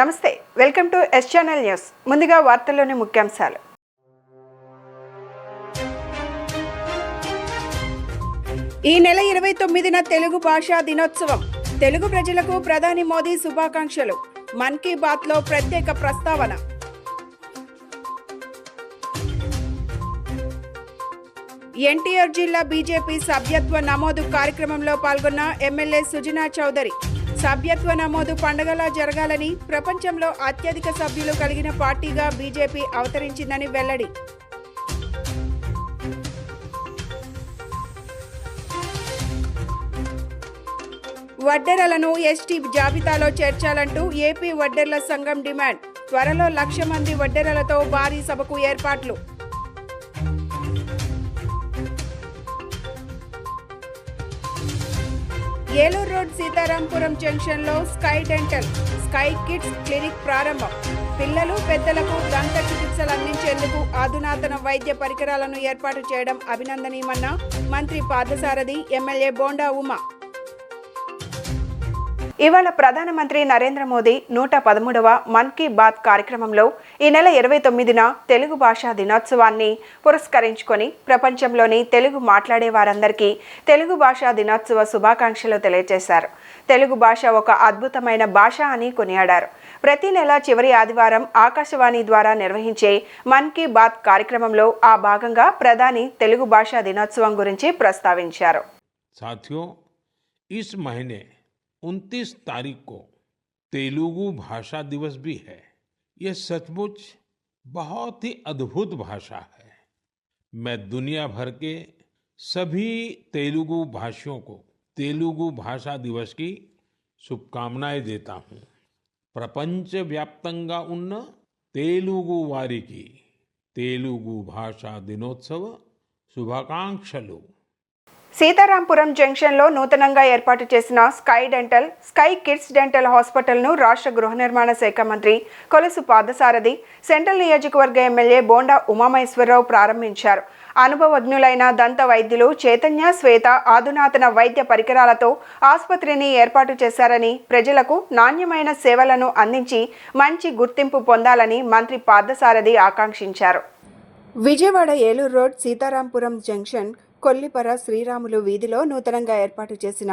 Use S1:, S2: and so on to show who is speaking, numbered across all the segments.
S1: నమస్తే, welcome to S channel news. ముందుగా వార్తల్లోని ముఖ్యాంశాలు. ఈ నెల 29న తెలుగు భాషా దినోత్సవం. తెలుగు ప్రజలకు ప్రధాని మోదీ శుభాకాంక్షలు. మన్ కీ బాత్లో ప్రత్యేక ప్రస్తావన. ఎన్టీఆర్ జిల్లా బీజేపీ సభ్యత్వ నమోదు కార్యక్రమంలో పాల్గొన్న ఎమ్మెల్యే సుజనా చౌదరి. సభ్యత్వ నమోదు పండుగలా జరగాలని, ప్రపంచంలో అత్యధిక సభ్యులు కలిగిన పార్టీగా బీజేపీ అవతరించిందని వెల్లడి. వడ్డెరలను ఎస్టీ జాబితాలో చేర్చాలంటూ ఏపీ వడ్డెర్ల సంఘం డిమాండ్. త్వరలో 1,00,000 మంది వడ్డెరలతో భారీ సభకు ఏర్పాట్లు. ఏలూరు రోడ్ సీతారాంపురం జంక్షన్లో sky dental, sky kids clinic ప్రారంభం. పిల్లలు, పెద్దలకు దంత చికిత్సలు అందించేందుకు అధునాతన వైద్య పరికరాలను ఏర్పాటు చేయడం అభినందనీయమన్న మంత్రి పార్థసారథి, ఎమ్మెల్యే బోండా ఉమ. ఇవాళ ప్రధానమంత్రి నరేంద్ర మోదీ 113వ మన్ కీ బాత్ కార్యక్రమంలో ఈ నెల 29న తెలుగు భాషా దినోత్సవాన్ని పురస్కరించుకొని ప్రపంచంలోని తెలుగు మాట్లాడే వారందరికీ తెలుగు భాషా దినోత్సవ శుభాకాంక్షలు తెలియజేశారు. తెలుగు భాష ఒక అద్భుతమైన భాష అని కొనియాడారు. ప్రతి నెల చివరి ఆదివారం ఆకాశవాణి ద్వారా నిర్వహించే మన్ కీ బాత్ కార్యక్రమంలో ఆ భాగంగా ప్రధాని తెలుగు భాషా దినోత్సవం గురించి ప్రస్తావించారు.
S2: 29 तारीख को तेलुगु भाषा दिवस भी है। यह सचमुच बहुत ही अद्भुत भाषा है। मैं दुनिया भर के सभी तेलुगु भाषियों को तेलुगु भाषा दिवस की शुभकामनाएं देता हूँ. प्रपंच व्याप्तंगा उन्न तेलुगु वारिकी तेलुगु भाषा दिनोत्सव శుభాకాంక్షలు. సీతారాంపురం జంక్షన్లో నూతనంగా ఏర్పాటు చేసిన sky dental, sky kids dental హాస్పిటల్ను రాష్ట్ర గృహ నిర్మాణ శాఖ మంత్రి కొలుసు పార్థసారథి, సెంట్రల్ నియోజకవర్గ ఎమ్మెల్యే బోండా ఉమామహేశ్వరరావు ప్రారంభించారు. అనుభవజ్ఞులైన దంత వైద్యులు చైతన్య, శ్వేత అధునాతన వైద్య పరికరాలతో ఆసుపత్రిని ఏర్పాటు చేశారని, ప్రజలకు నాణ్యమైన సేవలను అందించి మంచి గుర్తింపు పొందాలని మంత్రి పార్థసారథి ఆకాంక్షించారు. విజయవాడ ఏలూరు రోడ్ సీతారాంపురం జంక్షన్ కొల్లిపర శ్రీరాములు వీధిలో నూతనంగా ఏర్పాటు చేసిన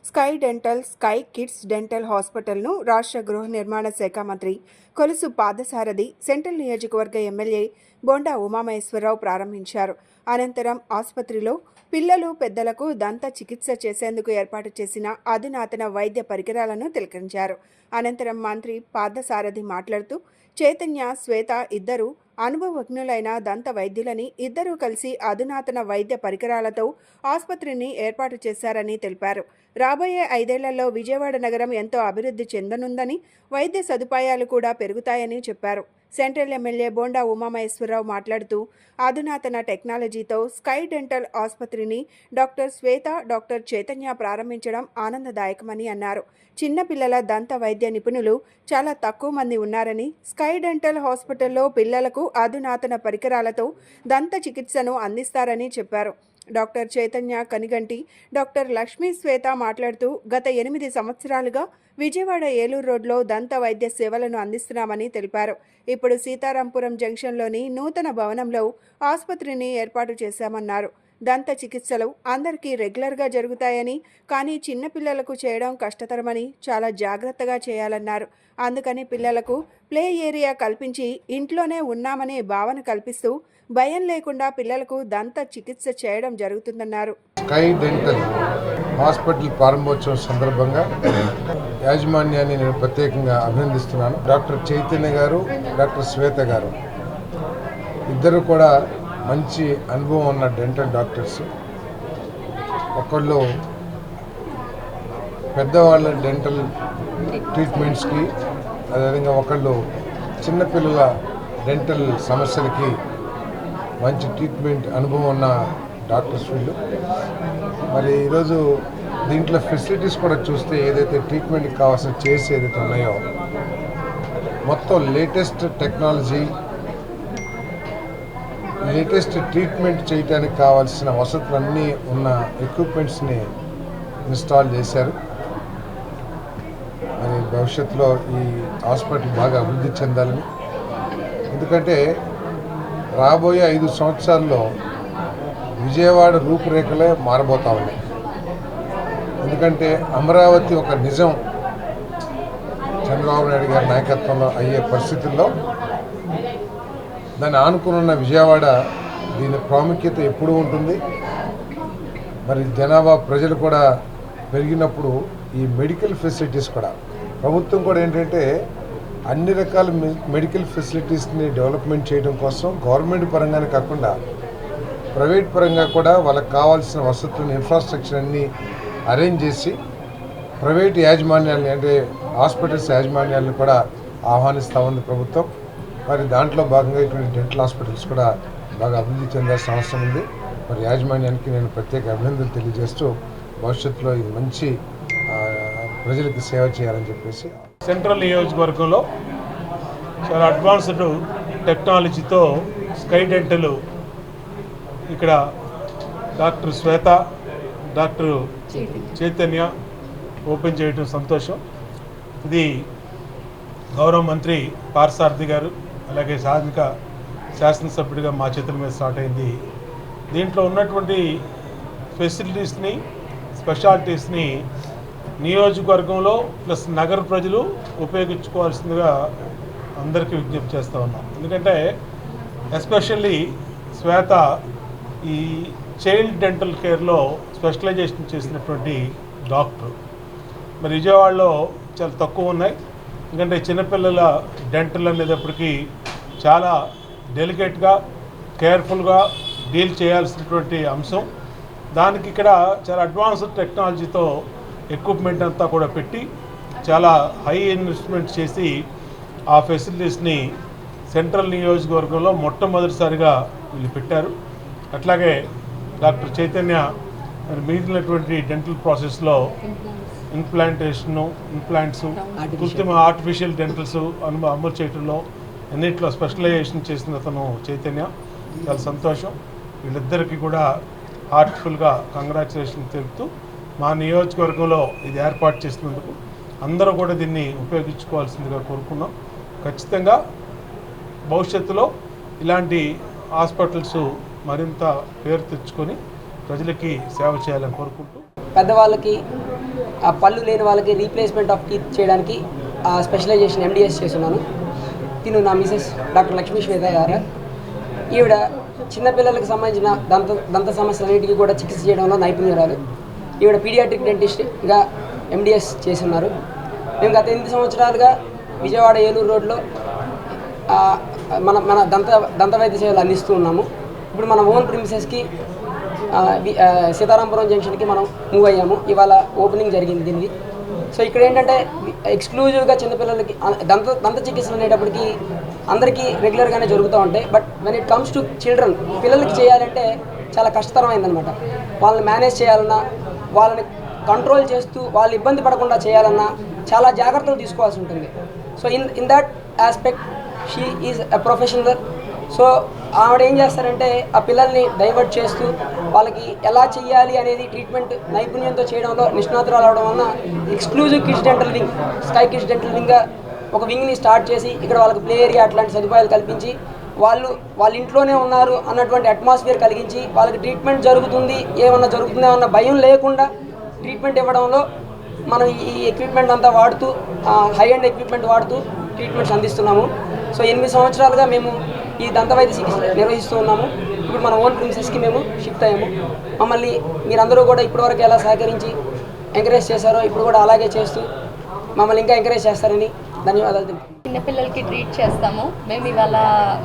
S2: sky dental, sky kids dental హాస్పిటల్ను రాష్ట్ర గృహ నిర్మాణ శాఖ మంత్రి కొలుసు పార్థసారథి, సెంట్రల్ నియోజకవర్గ ఎమ్మెల్యే బోండా ఉమామహేశ్వరరావు ప్రారంభించారు. అనంతరం ఆసుపత్రిలో పిల్లలు, పెద్దలకు దంత చికిత్స చేసేందుకు ఏర్పాటు చేసిన అధునాతన వైద్య పరికరాలను తిలకించారు. అనంతరం మంత్రి పార్థసారథి మాట్లాడుతూ, చైతన్య, శ్వేత ఇద్దరు అనుభవజ్ఞులైన దంత వైద్యులని, ఇద్దరూ కలిసి అధునాతన వైద్య పరికరాలతో ఆసుపత్రిని ఏర్పాటు చేశారని తెలిపారు. రాబోయే 5 ఏళ్లలో విజయవాడ నగరం ఎంతో అభివృద్ధి చెందనుందని, వైద్య సదుపాయాలు కూడా పెరుగుతాయని చెప్పారు. సెంట్రల్ ఎమ్మెల్యే బోండా ఉమామహేశ్వరరావు మాట్లాడుతూ, అధునాతన టెక్నాలజీతో స్కై డెంటల్ ఆసుపత్రిని డాక్టర్ శ్వేత, డాక్టర్ చైతన్య ప్రారంభించడం ఆనందదాయకమని అన్నారు. చిన్నపిల్లల దంత వైద్య నిపుణులు చాలా తక్కువ మంది ఉన్నారని, స్కై డెంటల్ హాస్పిటల్లో పిల్లలకు అధునాతన పరికరాలతో దంత చికిత్సను అందిస్తారని చెప్పారు. డాక్టర్ చైతన్య కనిగంటి, డాక్టర్ లక్ష్మీ శ్వేత మాట్లాడుతూ, గత 8 సంవత్సరాలుగా విజయవాడ ఏలూరు రోడ్లో దంత వైద్య సేవలను అందిస్తున్నామని తెలిపారు. ఇప్పుడు సీతారాంపురం జంక్షన్లోని నూతన భవనంలో ఆసుపత్రిని ఏర్పాటు చేశామన్నారు. దంత చికిత్సలు అందరికీ రెగ్యులర్గా జరుగుతాయని, కానీ చిన్నపిల్లలకు చేయడం కష్టతరమని చాలా జాగ్రత్తగా చేయాలన్నారు. అందుకని పిల్లలకు ప్లే ఏరియా కల్పించి ఇంట్లోనే ఉన్నామనే భావన కల్పిస్తూ భయం లేకుండా పిల్లలకు దంత చికిత్స చేయడం జరుగుతుందన్నారు.
S3: స్కై డెంటల్ హాస్పిటల్ ప్రారంభోత్సవం సందర్భంగా యాజమాన్యాన్ని నేను ప్రత్యేకంగా అభినందిస్తున్నాను. డాక్టర్ చైతన్య గారు, డాక్టర్ శ్వేత గారు ఇద్దరు కూడా మంచి అనుభవం ఉన్న డెంటల్ డాక్టర్స్. ఒకళ్ళు పెద్దవాళ్ళ డెంటల్ ట్రీట్మెంట్స్కి, అదేవిధంగా ఒకళ్ళు చిన్నపిల్లల డెంటల్ సమస్యలకి మంచి ట్రీట్మెంట్ అనుభవం ఉన్న డాక్టర్స్ వీళ్ళు. మరి ఈరోజు దీంట్లో ఫెసిలిటీస్ కూడా చూస్తే ఏదైతే ట్రీట్మెంట్కి కావాల్సిన చైర్స్ ఏదైతే ఉన్నాయో మొత్తం లేటెస్ట్ టెక్నాలజీ, లేటెస్ట్ ట్రీట్మెంట్ చేయడానికి కావాల్సిన వసతులన్నీ ఉన్న ఎక్విప్మెంట్స్ని ఇన్స్టాల్ చేశారు. మరి భవిష్యత్తులో ఈ హాస్పిటల్ బాగా అభివృద్ధి చెందాలని. ఎందుకంటే రాబోయే 5 సంవత్సరాల్లో విజయవాడ రూపురేఖలే మారబోతా ఉన్నాయి. ఎందుకంటే అమరావతి ఒక నిజం చంద్రబాబు నాయుడు గారి నాయకత్వంలో అయ్యే పరిస్థితుల్లో దాన్ని ఆనుకున్న విజయవాడ దీని ప్రాముఖ్యత ఎప్పుడూ ఉంటుంది. మరి జనాభా ప్రజలు కూడా పెరిగినప్పుడు ఈ మెడికల్ ఫెసిలిటీస్ కూడా ప్రభుత్వం కూడా ఏంటంటే అన్ని రకాల మెడికల్ ఫెసిలిటీస్ని డెవలప్మెంట్ చేయడం కోసం గవర్నమెంట్ పరంగానే కాకుండా ప్రైవేట్ పరంగా కూడా వాళ్ళకి కావాల్సిన వసతులను ఇన్ఫ్రాస్ట్రక్చర్ అన్నీ అరేంజ్ చేసి ప్రైవేట్ యాజమాన్యాలని అంటే హాస్పిటల్స్ యాజమాన్యాలను కూడా ఆహ్వానిస్తూ ఉంది ప్రభుత్వం. మరి దాంట్లో భాగంగా ఇటువంటి డెంటల్ హాస్పిటల్స్ కూడా బాగా అభివృద్ధి చెందాల్సిన అవసరం ఉంది. మరి యాజమాన్యానికి నేను ప్రత్యేక అభినందనలు తెలియజేస్తూ భవిష్యత్తులో ఇది మంచి ప్రజలకు సేవ చేయాలని చెప్పేసి.
S4: సెంట్రల్ నియోజకవర్గంలో చాలా అడ్వాన్స్డ్ టెక్నాలజీతో స్కై డెంటల్ ఇక్కడ డాక్టర్ శ్వేత, డాక్టర్ చైతన్య ఓపెన్ చేయడం సంతోషం. ఇది గౌరవ మంత్రి పార్థసారథి గారు అలాగే సాధిక శాసనసభ్యుడిగా మా చేతుల మీద స్టార్ట్ అయింది. దీంట్లో ఉన్నటువంటి ఫెసిలిటీస్ని స్పెషాలిటీస్ని నియోజకవర్గంలో ప్లస్ నగర ప్రజలు ఉపయోగించుకోవాల్సిందిగా అందరికీ విజ్ఞప్తి చేస్తూ ఉన్నాం. ఎందుకంటే ఎస్పెషల్లీ శ్వేత ఈ చైల్డ్ డెంటల్ కేర్లో స్పెషలైజేషన్ చేసినటువంటి డాక్టర్. మరి విజయవాడలో చాలా తక్కువ ఉన్నాయి. ఎందుకంటే చిన్నపిల్లల డెంటల్ అనేటప్పటికీ చాలా డెలికేట్గా కేర్ఫుల్గా డీల్ చేయాల్సినటువంటి అంశం. దానికి ఇక్కడ చాలా అడ్వాన్స్డ్ టెక్నాలజీతో ఎక్విప్మెంట్ అంతా కూడా పెట్టి చాలా హై ఇన్వెస్ట్మెంట్ చేసి ఆ ఫెసిలిటీస్ని సెంట్రల్ నియోజకవర్గంలో మొట్టమొదటిసారిగా వీళ్ళు పెట్టారు. అట్లాగే డాక్టర్ చైతన్య మిగిలినటువంటి డెంటల్ ప్రాసెస్లో ఇంప్లాంట్స్ కృత్రిమ ఆర్టిఫిషియల్ డెంటల్స్ అమలు చేయడంలో అన్నింటిలో స్పెషలైజేషన్ చేసిన అతను చైతన్య. చాలా సంతోషం. వీళ్ళిద్దరికీ కూడా హార్ట్ఫుల్గా కంగ్రాచులేషన్ తెలుపుతూ మా నియోజకవర్గంలో ఇది ఏర్పాటు చేసినందుకు అందరూ కూడా దీన్ని ఉపయోగించుకోవాల్సిందిగా కోరుకున్నాం. ఖచ్చితంగా భవిష్యత్తులో ఇలాంటి హాస్పిటల్స్ మరింత పేరు తెచ్చుకొని ప్రజలకి సేవ చేయాలని కోరుకుంటూ
S5: పెద్దవాళ్ళకి పళ్ళు లేని వాళ్ళకి రీప్లేస్మెంట్ ఆఫ్ టీత్ చేయడానికి స్పెషలైజేషన్ MDS చేస్తున్నాను. తిను నా మిసెస్ డాక్టర్ లక్ష్మీ శ్వేత గారు. ఈవిడ చిన్నపిల్లలకు సంబంధించిన దంత సమస్యలన్నిటికీ కూడా చికిత్స చేయడంలో నైపుణ్యురాలు. ఈవిడ పీడియాట్రిక్ డెంటిస్ట్గా MDS చేసి ఉన్నారు. మేము గత 8 సంవత్సరాలుగా విజయవాడ ఏలూరు రోడ్లో మన దంత వైద్య సేవలు అందిస్తూ ఉన్నాము. ఇప్పుడు మన ఓన్ ప్రిమిసెస్కి సీతారాంపురం జంక్షన్కి మనం మూవ్ అయ్యాము. ఇవాళ ఓపెనింగ్ జరిగింది దీనికి. సో ఇక్కడ ఏంటంటే ఎక్స్క్లూజివ్గా చిన్నపిల్లలకి దంత చికిత్సలు అనేటప్పటికీ అందరికీ రెగ్యులర్గానే జరుగుతూ ఉంటాయి. But when it comes to children, పిల్లలకి చేయాలంటే చాలా కష్టతరమైందనమాట. వాళ్ళని మేనేజ్ చేయాలన్నా, వాళ్ళని కంట్రోల్ చేస్తూ వాళ్ళు ఇబ్బంది పడకుండా చేయాలన్నా చాలా జాగ్రత్తలు తీసుకోవాల్సి ఉంటుంది. So in that aspect she is a professional. So ఆవిడ ఏం చేస్తారంటే ఆ పిల్లల్ని డైవర్ట్ చేస్తూ వాళ్ళకి ఎలా చేయాలి అనేది ట్రీట్మెంట్ నైపుణ్యంతో చేయడంలో నిష్ణాతురాలు అవడం వలన exclusive kids dental wing, sky kids dental వింగ్గా ఒక వింగ్ని స్టార్ట్ చేసి ఇక్కడ వాళ్ళకి ప్లే ఏరియా అట్లాంటి సదుపాయాలు కల్పించి వాళ్ళ ఇంట్లోనే ఉన్నారు అన్నటువంటి అట్మాస్ఫియర్ కలిగించి వాళ్ళకి ట్రీట్మెంట్ జరుగుతుంది, ఏమన్నా జరుగుతుందో అన్న భయం లేకుండా ట్రీట్మెంట్ ఇవ్వడంలో మనం ఈ ఎక్విప్మెంట్ అంతా వాడుతూ హై అండ్ ఎక్విప్మెంట్ వాడుతూ ట్రీట్మెంట్స్ అందిస్తున్నాము. సో 8 సంవత్సరాలుగా మేము ఈ దంతవైద్య చికిత్స నిర్వహిస్తూ ఉన్నాము. ఇప్పుడు మన ఓన్ ప్రిన్సెస్కి మేము షిఫ్ట్ అయ్యాము. మమ్మల్ని మీరందరూ కూడా ఇప్పటివరకు ఎలా సహకరించి ఎంకరేజ్ చేశారో ఇప్పుడు కూడా అలాగే చేస్తూ మమ్మల్ని ఇంకా ఎంకరేజ్ చేస్తారని ధన్యవాదాలు.
S6: చిన్నపిల్లలకి ట్రీట్ చేస్తాము. మేము ఇవాళ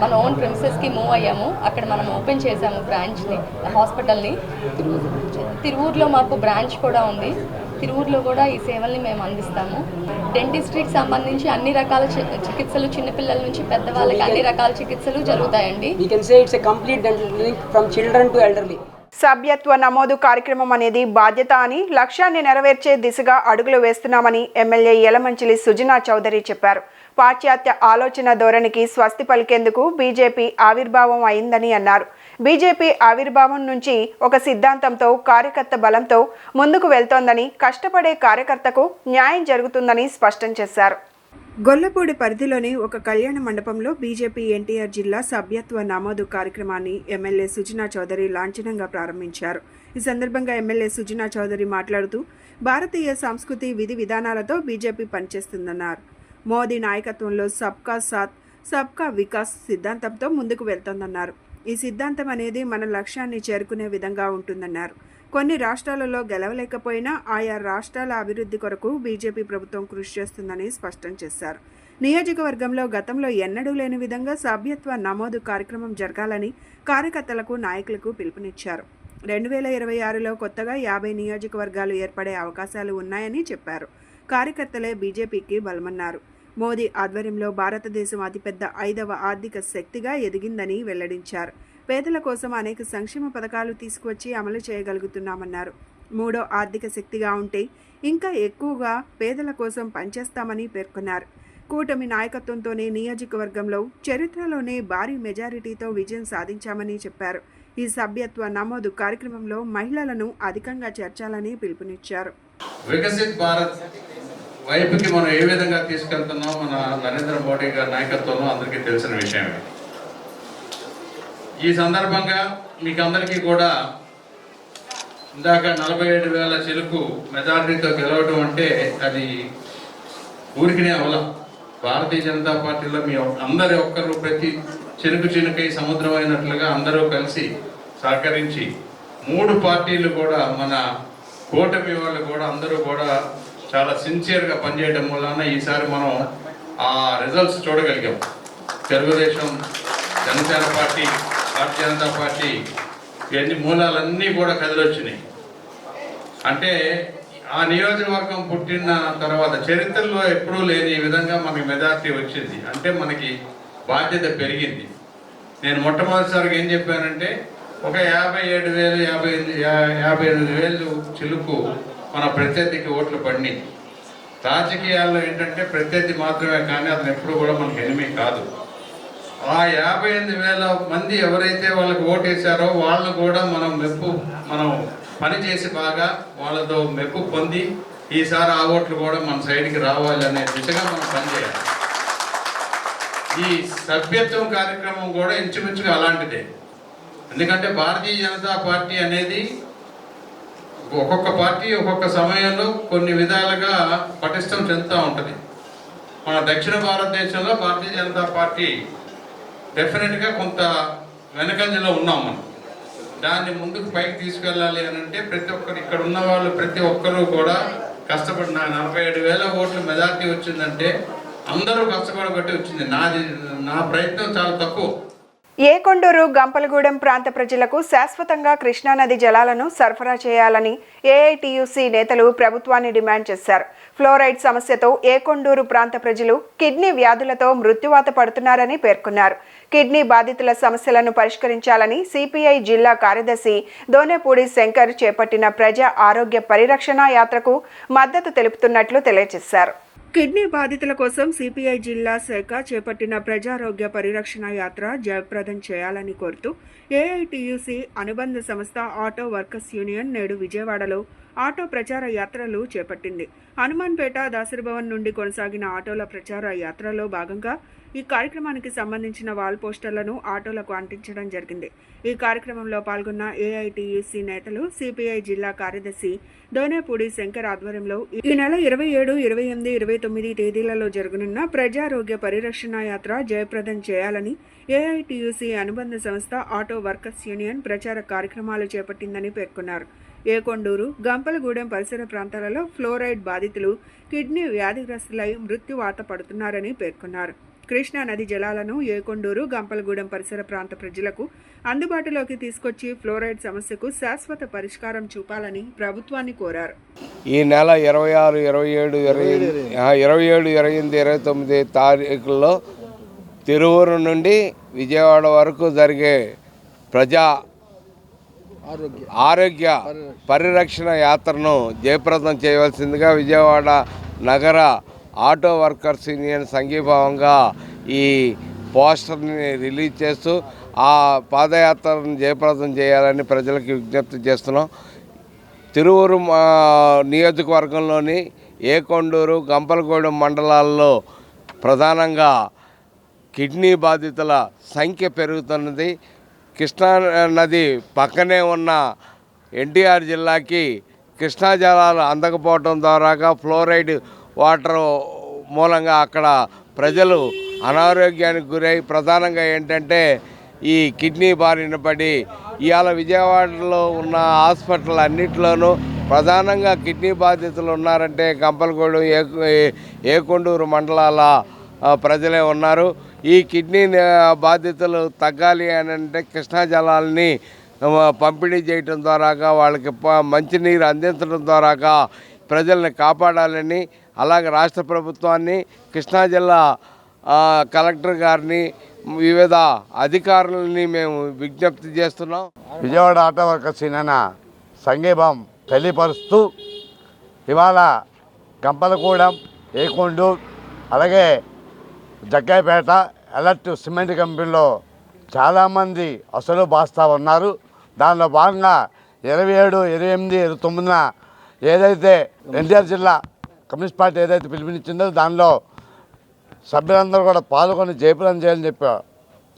S6: మన ఓన్ ప్రిన్సెస్కి మూవ్ అయ్యాము. అక్కడ మనం ఓపెన్ చేసాము బ్రాంచ్ని, హాస్పిటల్ని. తిరువూరులో మాకు బ్రాంచ్ కూడా ఉంది. తిరువూరులో కూడా ఈ సేవల్ని మేము అందిస్తాము. డెంటిస్ట్రీకి సంబంధించి అన్ని రకాల చికిత్సలు, చిన్నపిల్లల నుంచి పెద్దవాళ్ళకి అన్ని రకాల చికిత్సలు జరుగుతాయండి.
S5: We can say it's a complete dental clinic from children to elderly.
S1: సభ్యత్వ నమోదు కార్యక్రమం అనేది బాధ్యత అని, లక్ష్యాన్ని నెరవేర్చే దిశగా అడుగులు వేస్తున్నామని ఎమ్మెల్యే యలమంచిలి సుజనా చౌదరి చెప్పారు. పాశ్చాత్య ఆలోచన ధోరణికి స్వస్తి పలికేందుకు బీజేపీ ఆవిర్భావం అయిందని అన్నారు. బీజేపీ ఆవిర్భావం నుంచి ఒక సిద్ధాంతంతో కార్యకర్త బలంతో ముందుకు వెళ్తోందని, కష్టపడే కార్యకర్తకు న్యాయం జరుగుతుందని స్పష్టం చేశారు. గొల్లపూడి పరిధిలోని ఒక కళ్యాణ మండపంలో బీజేపీ ఎన్టీఆర్ జిల్లా సభ్యత్వ నమోదు కార్యక్రమాన్ని ఎమ్మెల్యే సుజనా చౌదరి లాంఛనంగా ప్రారంభించారు. ఈ సందర్భంగా ఎమ్మెల్యే సుజనా చౌదరి మాట్లాడుతూ భారతీయ సంస్కృతి విధి విధానాలతో బీజేపీ పనిచేస్తుందన్నారు. మోదీ నాయకత్వంలో సబ్కా సాత్ సబ్కా వికాస్ సిద్ధాంతంతో ముందుకు వెళ్తోందన్నారు. ఈ సిద్ధాంతం అనేది మన లక్ష్యాన్ని చేరుకునే విధంగా ఉంటుందన్నారు. కొన్ని రాష్ట్రాలలో గెలవలేకపోయినా ఆయా రాష్ట్రాల అభివృద్ధి కొరకు బీజేపీ ప్రభుత్వం కృషి చేస్తుందని స్పష్టం చేశారు. నియోజకవర్గంలో గతంలో ఎన్నడూ లేని విధంగా సభ్యత్వ నమోదు కార్యక్రమం జరగాలని కార్యకర్తలకు, నాయకులకు పిలుపునిచ్చారు. 2026లో కొత్తగా 50 నియోజకవర్గాలు ఏర్పడే అవకాశాలు ఉన్నాయని చెప్పారు. కార్యకర్తలే బీజేపీకి బలమన్నారు. మోదీ ఆధ్వర్యంలో భారతదేశం అతిపెద్ద 5వ ఆర్థిక శక్తిగా ఎదిగిందని వెల్లడించారు. పేదల కోసం అనేక సంక్షేమ పథకాలు తీసుకువచ్చి అమలు చేయగలుగుతున్నామన్నారు. 3వ ఆర్థిక శక్తిగా ఉంటే ఇంకా ఎక్కువగా పేదల కోసం పనిచేస్తామని పేర్కొన్నారు. కూటమి నాయకత్వంతోనే నియోజకవర్గంలో చరిత్రలోనే భారీ మెజారిటీతో విజయం సాధించామని చెప్పారు. ఈ సభ్యత్వ నమోదు కార్యక్రమంలో మహిళలను అధికంగా చేర్చాలని పిలుపునిచ్చారు.
S7: వికసిత్ భారత్ వైపుకి మనం ఏ విధంగా తీసుకెళ్తున్నాం మన నరేంద్ర మోడీ గారి నాయకత్వంలో అందరికీ తెలిసిన విషయమే. ఈ సందర్భంగా మీకు అందరికీ కూడా ఇందాక 47,000 చిలుకు మెజారిటీతో గెలవడం అంటే అది ఊరికినే అవల. భారతీయ జనతా పార్టీలో మీ అందరి ఒక్కరు ప్రతి చినుకై సముద్రం అయినట్లుగా అందరూ కలిసి సహకరించి 3 పార్టీలు కూడా మన కూటమి వాళ్ళు కూడా అందరూ కూడా చాలా సిన్సియర్గా పనిచేయడం వలన ఈసారి మనం ఆ results చూడగలిగాం. Telugu Desam, Janasena party, Bharatiya Janata party ఇవన్నీ మూలాలన్నీ కూడా కదిలొచ్చినాయి. అంటే ఆ నియోజకవర్గం పుట్టిన తర్వాత చరిత్రలో ఎప్పుడూ లేని విధంగా మనకి మెజార్టీ వచ్చింది. అంటే మనకి బాధ్యత పెరిగింది. నేను మొట్టమొదటిసారిగా ఏం చెప్పానంటే ఒక 57,000 చిలుకు మన ప్రత్యర్థికి ఓట్లు పడినాయి. రాజకీయాల్లో ఏంటంటే ప్రత్యర్థి మాత్రమే కానీ అతను ఎప్పుడు కూడా మనకి ఎనిమి కాదు. ఆ 58,000 మంది ఎవరైతే వాళ్ళకి ఓటేశారో వాళ్ళు కూడా మనం పని చేసి బాగా వాళ్ళతో మెప్పు పొంది ఈసారి ఆ ఓట్లు కూడా మన సైడ్కి రావాలి అనే దిశగా మనం పనిచేయాలి. ఈ సభ్యత్వం కార్యక్రమం కూడా ఇంచుమించుగా అలాంటిదే. ఎందుకంటే భారతీయ జనతా పార్టీ అనేది ఒక్కొక్క పార్టీ ఒక్కొక్క సమయంలో కొన్ని విధాలుగా పటిష్టం చెందుతూ ఉంటుంది. మన దక్షిణ భారతదేశంలో భారతీయ జనతా పార్టీ డెఫినెట్గా కొంత వెనకంజలో ఉన్నాం. మనం దాన్ని ముందుకు పైకి తీసుకెళ్ళాలి అని అంటే ప్రతి ఒక్కరు ఇక్కడ ఉన్న వాళ్ళు ప్రతి ఒక్కరూ కూడా కష్టపడిన 47,000 ఓట్లు మెజార్టీ వచ్చిందంటే అందరూ కష్టపడబట్టి వచ్చింది. నా ప్రయత్నం చాలా తక్కువ.
S1: ఏకొండూరు, గంపలగూడెం ప్రాంత ప్రజలకు శాశ్వతంగా కృష్ణానది జలాలను సరఫరా చేయాలని ఏఐటియుసి నేతలు ప్రభుత్వాన్ని డిమాండ్ చేశారు. ఫ్లోరైడ్ సమస్యతో ఏకొండూరు ప్రాంత ప్రజలు కిడ్నీ వ్యాధులతో మృత్యువాత పడుతున్నారని పేర్కొన్నారు. కిడ్నీ బాధితుల సమస్యలను పరిష్కరించాలని సిపిఐ జిల్లా కార్యదర్శి దోనేపూడి శంకర్ చేపట్టిన ప్రజా ఆరోగ్య పరిరక్షణ యాత్రకు మద్దతు తెలుపుతున్నట్లు తెలియజేశారు. కిడ్నీ బాధితుల కోసం సిపిఐ జిల్లా శాఖ చేపట్టిన ప్రజారోగ్య పరిరక్షణ యాత్ర జయప్రదం చేయాలని కోరుతూ ఏఐటియుసి అనుబంధ సంస్థ ఆటో వర్కర్స్ యూనియన్ నేడు విజయవాడలో ఆటో ప్రచార యాత్రలు చేపట్టింది. హనుమాన్పేట, దాసరిభవన్ నుండి కొనసాగిన ఆటోల ప్రచార యాత్రలో భాగంగా ఈ కార్యక్రమానికి సంబంధించిన వాల్ పోస్టర్లను ఆటోలకు అంటించడం జరిగింది. ఈ కార్యక్రమంలో పాల్గొన్న ఏఐటియుసి నేతలు సిపిఐ జిల్లా కార్యదర్శి దోనేపూడి శంకర్ ఆధ్వర్యంలో ఈ నెల 27, 28, 29 తేదీలలో జరగనున్న ప్రజారోగ్య పరిరక్షణ యాత్ర జయప్రదం చేయాలని ఏఐటియుసి అనుబంధ సంస్థ ఆటో వర్కర్స్ యూనియన్ ప్రచార కార్యక్రమాలు చేపట్టిందని పేర్కొన్నారు. ఏకొండూరు, గంపలగూడెం పరిసర ప్రాంతాలలో ఫ్లోరైడ్ బాధితులు కిడ్నీ వ్యాధిగ్రస్తులై మృత్యువాత పడుతున్నారని పేర్కొన్నారు. కృష్ణా నది జలాలను ఏకొండూరు, గంపలగూడెం పరిసర ప్రాంత ప్రజలకు అందుబాటులోకి తీసుకొచ్చి ఫ్లోరైడ్ సమస్యకు శాశ్వత పరిష్కారం చూపాలని ప్రభుత్వాన్ని కోరారు.
S8: ఈ నెల 26, 27, 28, 29 తారీఖుల్లో తిరువూరు నుండి విజయవాడ వరకు జరిగే ప్రజా ఆరోగ్య పరిరక్షణ యాత్రను జయప్రదం చేయవలసిందిగా విజయవాడ నగర ఆటో వర్కర్స్ యూనియన్ సంఘీభావంగా ఈ పోస్టర్ని రిలీజ్ చేస్తూ ఆ పాదయాత్రను జయప్రదం చేయాలని ప్రజలకు విజ్ఞప్తి చేస్తున్నాం. తిరువూరు నియోజకవర్గంలోని ఏకొండూరు, గంపలగూడెం మండలాల్లో ప్రధానంగా కిడ్నీ బాధితుల సంఖ్య పెరుగుతున్నది. కృష్ణా నది పక్కనే ఉన్న ఎన్టీఆర్ జిల్లాకి కృష్ణా జలాలు అందకపోవడం ద్వారా ఫ్లోరైడ్ వాటర్ మూలంగా అక్కడ ప్రజలు అనారోగ్యానికి గురై ప్రధానంగా ఏంటంటే ఈ కిడ్నీ బారిన పడి ఇవాళ విజయవాడలో ఉన్న హాస్పిటల్ అన్నింటిలోనూ ప్రధానంగా కిడ్నీ బాధితులు ఉన్నారంటే గంపలగూడెం, ఏకొండూరు మండలాల ప్రజలే ఉన్నారు. ఈ కిడ్నీ బాధితులు తగ్గాలి అని అంటే కృష్ణా జలాలని పంపిణీ చేయటం ద్వారా వాళ్ళకి మంచినీరు అందించడం ద్వారా ప్రజల్ని కాపాడాలని, అలాగే రాష్ట్ర ప్రభుత్వాన్ని, కృష్ణా జిల్లా కలెక్టర్ గారిని, వివిధ అధికారులని మేము విజ్ఞప్తి చేస్తున్నాం.
S9: విజయవాడ ఆటో వర్కర్స్ యూనియన్ సంఘీభావం తెలియపరుస్తూ ఇవాళ గంపలగూడెం, ఏకొండూరు, అలాగే జగ్గాయపేట ఎలర్ట్ సిమెంట్ కంపెనీలో చాలామంది అసలు బాస్తా ఉన్నారు. దానిలో భాగంగా 27, 28, 29 ఏదైతే ఎన్టీఆర్ జిల్లా కమ్యూనిస్ట్ పార్టీ ఏదైతే పిలుపునిచ్చిందో దానిలో సభ్యులందరూ కూడా పాల్గొని జయప్రదం చేయాలని చెప్పి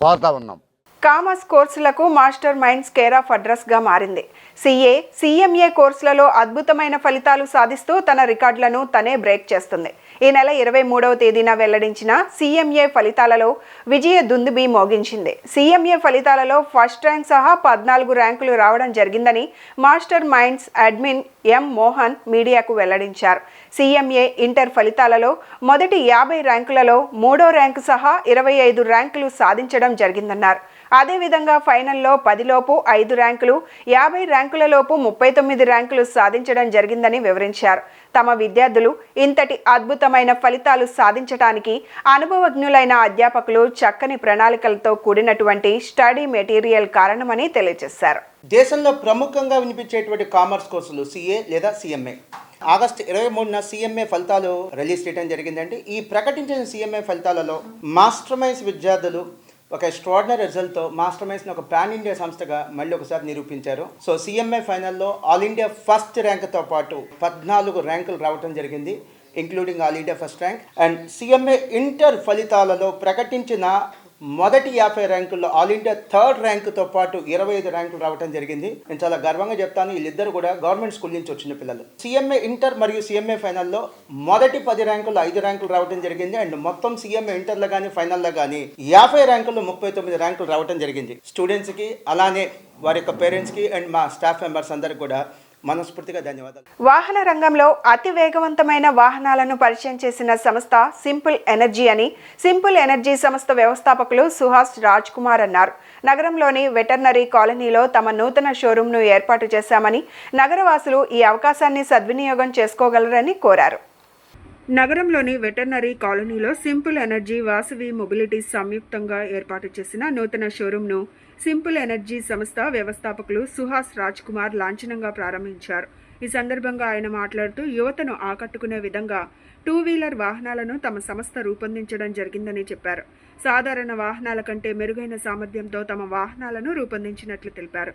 S9: కోరుతా ఉన్నాం.
S1: కామర్స్ కోర్సులకు మాస్టర్ మైండ్స్ కేర్ ఆఫ్ అడ్రస్గా మారింది. CA, CMA కోర్సులలో అద్భుతమైన ఫలితాలు సాధిస్తూ తన రికార్డులను తనే బ్రేక్ చేస్తుంది. ఈ నెల 23వ తేదీన వెల్లడించిన CMA ఫలితాలలో విజయ దుందుబి మోగించింది. CMA ఫలితాలలో ఫస్ట్ ర్యాంక్ సహా 14 ర్యాంకులు రావడం జరిగిందని master minds admin M. Mohan మీడియాకు వెల్లడించారు. CMA ఇంటర్ ఫలితాలలో మొదటి 50 ర్యాంకులలో 3వ ర్యాంకు సహా 25 ర్యాంకులు సాధించడం జరిగిందన్నారు. అదేవిధంగా ఫైనల్లో 10లోపు 5 ర్యాంకులు, 50 ర్యాంకులలోపు 39 ర్యాంకులు సాధించడం జరిగిందని వివరించారు. తమ విద్యార్థులు ఇంతటి అద్భుతమైన ఫలితాలు సాధించడానికి అనుభవజ్ఞులైన అధ్యాపకులు, చక్కని ప్రణాళికలతో కూడినటువంటి స్టడీ మెటీరియల్ కారణమని తెలియజేశారు.
S10: దేశంలో ప్రముఖంగా వినిపించేటువంటి కామర్స్ కోర్సులు CA లేదా CMA. ఆగస్టు 23న CMA ఫలితాలు రిలీజ్ చేయడం జరిగిందండి. ఈ ప్రకటించిన CMA ఫలితాలలో మాస్టర్ మైండ్స్ విద్యార్థులు ఒక ఎక్స్ట్రాడినరీ రిజల్ట్తో మాస్టర్ మైండ్స్ని ఒక పాన్ ఇండియా సంస్థగా మళ్ళీ ఒకసారి నిరూపించారు. సో CMA ఫైనల్లో ఆల్ ఇండియా ఫస్ట్ ర్యాంక్తో పాటు 14 ర్యాంకులు రావడం జరిగింది, including all India first rank. And CMA inter ఫలితాలలో ప్రకటించిన మొదటి 50 ర్యాంకుల్లో ఆల్ ఇండియా థర్డ్ ర్యాంకుతో పాటు 25 ర్యాంకులు రావడం జరిగింది. నేను చాలా గర్వంగా చెప్తాను, వీళ్ళిద్దరు కూడా గవర్నమెంట్ స్కూల్ నుంచి వచ్చిన పిల్లలు. CMA ఇంటర్ మరియు CMA ఫైనల్లో మొదటి 10 ర్యాంకుల్లో 5 ర్యాంకులు రావడం జరిగింది. అండ్ మొత్తం CMA ఇంటర్లో కానీ ఫైనల్లో కానీ 50 ర్యాంకుల్లో 39 ర్యాంకులు రావడం జరిగింది. స్టూడెంట్స్కి అలానే వారి యొక్క పేరెంట్స్కి అండ్ మా స్టాఫ్ మెంబర్స్ అందరికి కూడా మనస్ఫూర్తిగా ధన్యవాదాలు.
S1: వాహన రంగంలో అతి వేగవంతమైన వాహనాలను పరిచయం చేసిన సంస్థ సింపుల్ ఎనర్జీ అని సింపుల్ ఎనర్జీ సంస్థ వ్యవస్థాపకులు సుహాస్ రాజ్ కుమార్ అన్నారు. నగరంలోని వెటర్నరీ కాలనీలో తమ నూతన షోరూంను ఏర్పాటు చేశామని, నగరవాసులు ఈ అవకాశాన్ని సద్వినియోగం చేసుకోగలరని కోరారు. నగరంలోని వెటర్నరీ కాలనీలో సింపుల్ ఎనర్జీ, వాసవి మొబిలిటీ సంయుక్తంగా ఏర్పాటు చేసిన నూతన షోరూంను సింపుల్ ఎనర్జీ సంస్థ వ్యవస్థాపకులు సుహాస్ రాజ్ కుమార్ లాంఛనంగా ప్రారంభించారు. ఈ సందర్భంగా ఆయన మాట్లాడుతూ యువతను ఆకట్టుకునే విధంగా 2 వీలర్ వాహనాలను తమ సంస్థ రూపొందించడం జరిగిందని చెప్పారు. సాధారణ వాహనాల కంటే మెరుగైన సామర్థ్యంతో తమ వాహనాలను రూపొందించినట్లు తెలిపారు.